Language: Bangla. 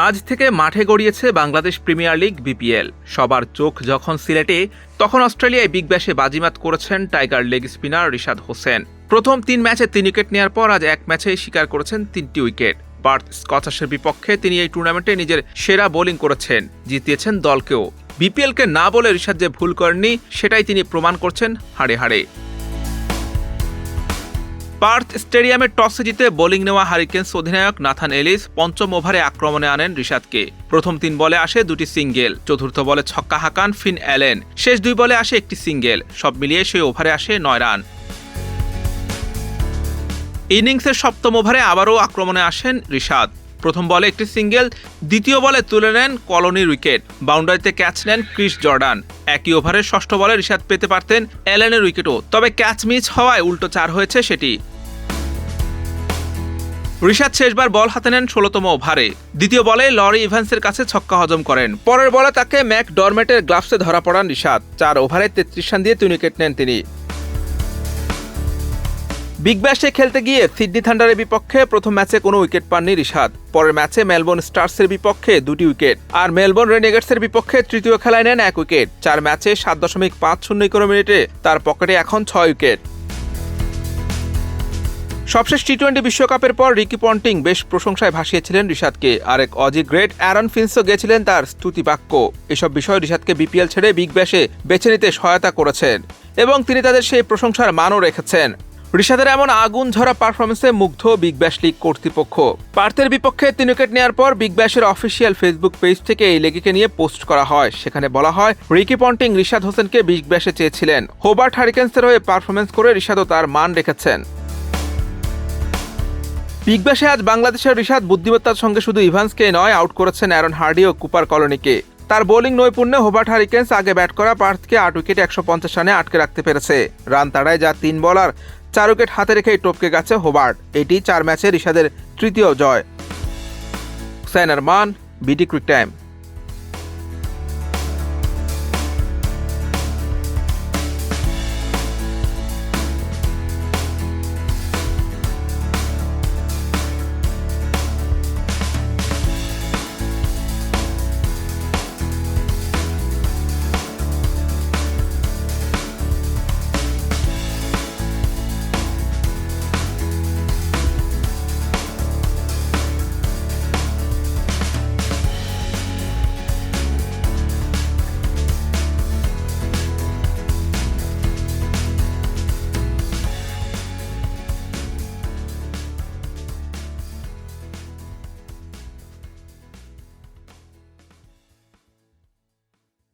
আজ থেকে মাঠে গড়িয়েছে বাংলাদেশ প্রিমিয়ার লিগ বিপিএল। সবার চোখ যখন সিলেটে, তখন অস্ট্রেলিয়ায় বিগ ব্যাশে বাজিমাত করেছেন tiger leg spinner Rishad Hossain. প্রথম 3 ম্যাচে 3 উইকেট নেওয়ার পর আজ এক ম্যাচেই শিকার করেছেন 3টি উইকেট। পার্থ স্কচাসের বিপক্ষে তিনি এই টুর্নামেন্টে নিজের সেরা বোলিং করেছেন, জিতিয়েছেন দলকেও। বিপিএলকে না বলে রিশাদ যে ভুল করেননি, সেটাই তিনি প্রমাণ করছেন হাড়ে হাড়ে। পার্থ স্টেডিয়ামে টসে জিতে বোলিং নেওয়া হারিকেন্স অধিনায়ক নাথান এলিস পঞ্চম ওভারে আক্রমণে আনেন রিশাদকে। প্রথম 3 বলে আসে 2টি সিঙ্গেল, চতুর্থ বলে ছক্কা হাঁকান ফিন অ্যালেন, শেষ 2 বলে আসে 1টি সিঙ্গেল। সব মিলিয়ে সেই ওভারে আসে 9 রান। ইনিংসের সপ্তম ওভারে আবারও আক্রমণে আসেন রিশাদ। প্রথম বলে 1টি সিঙ্গেল, দ্বিতীয় বলে তুলে নেন কলোনির উইকেট, বাউন্ডারিতে ক্যাচ নেন ক্রিস জর্ডান। একই ওভারের ষষ্ঠ বলে রিশাদ পেতে পারতেন অ্যালেনের উইকেটও, তবে ক্যাচ মিস হওয়ায় উল্টো 4 হয়েছে সেটি। রিশাদ শেষবার বল হাতে নেন 16তম ওভারে। দ্বিতীয় বলে লরি ইভান্সের কাছে ছক্কা হজম করেন। পরের বলে তাকে ম্যাক ডরমেটের গ্লাভসে ধরা পড়ান রিশাদ। 4 ওভারে 33 রান দিয়ে 3 উইকেট নেন তিনি। বিগ ব্যাশে খেলতে গিয়ে সিডনি থান্ডারের বিপক্ষে প্রথম ম্যাচে কোনো উইকেট পাননি রিশাদ। পরের ম্যাচে মেলবোর্ন স্টার্সের বিপক্ষে 2টি উইকেট, আর মেলবোর্ন রেনেগেটসের বিপক্ষে তৃতীয় খেলায় নেন 1 উইকেট। 4 ম্যাচে 7.50 মিনিটে তার পকেটে এখন 6 উইকেট। সবশেষ টি-20 বিশ্বকাপের পর রিকি পন্টিং বেশ প্রশংসায় ভাসিয়েছিলেন রিশাদকে। আরেক অজি গ্রেট অ্যারন ফিন্সও গেছিলেন তার স্তুতি বাক্য। এসব বিষয় রিশাদকে বিপিএল ছেড়ে বিগ ব্যাশে বেছে নিতে সহায়তা করেছেন এবং তিনি তাদের সেই প্রশংসার মানও রেখেছেন। রিশাদের এমন আগুন ঝরা পারফরমেন্সে মুগ্ধ বিগ ব্যাশ লিগ কর্তৃপক্ষ। পার্থের বিপক্ষে 3 উইকেট নেওয়ার পর বিগ ব্যাশের অফিসিয়াল ফেসবুক পেজ থেকে এই লেগিকে নিয়ে পোস্ট করা হয়। সেখানে বলা হয়, রিকি পন্টিং রিশাদ হোসেনকে বিগ ব্যাশে চেয়েছিলেন। হোবার্ট হারিকেন্সের হয়ে পারফরমেন্স করে রিশাদও তার মান রেখেছেন। বিগ ব্যাশে আজ বাংলাদেশের রিশাদ বুদ্ধিমত্তার সঙ্গে শুধু ইভান্সকে নয়, আউট করেছেন অ্যারন হার্ডি ও কুপার কলোনিকে। তার বোলিং নৈপুণ্যে হোবার্ট হারিকেন্স আগে ব্যাট করা পার্থকে 8 উইকেটে 150 রানে আটকে রাখতে পেরেছে। রান তাড়ায় যা 3 বলার 4 উইকেট হাতে রেখেই টপকে গেছে হোবার্ট। এটি 4 ম্যাচে রিশাদের তৃতীয় জয়। Hussain Arman, BD cric time.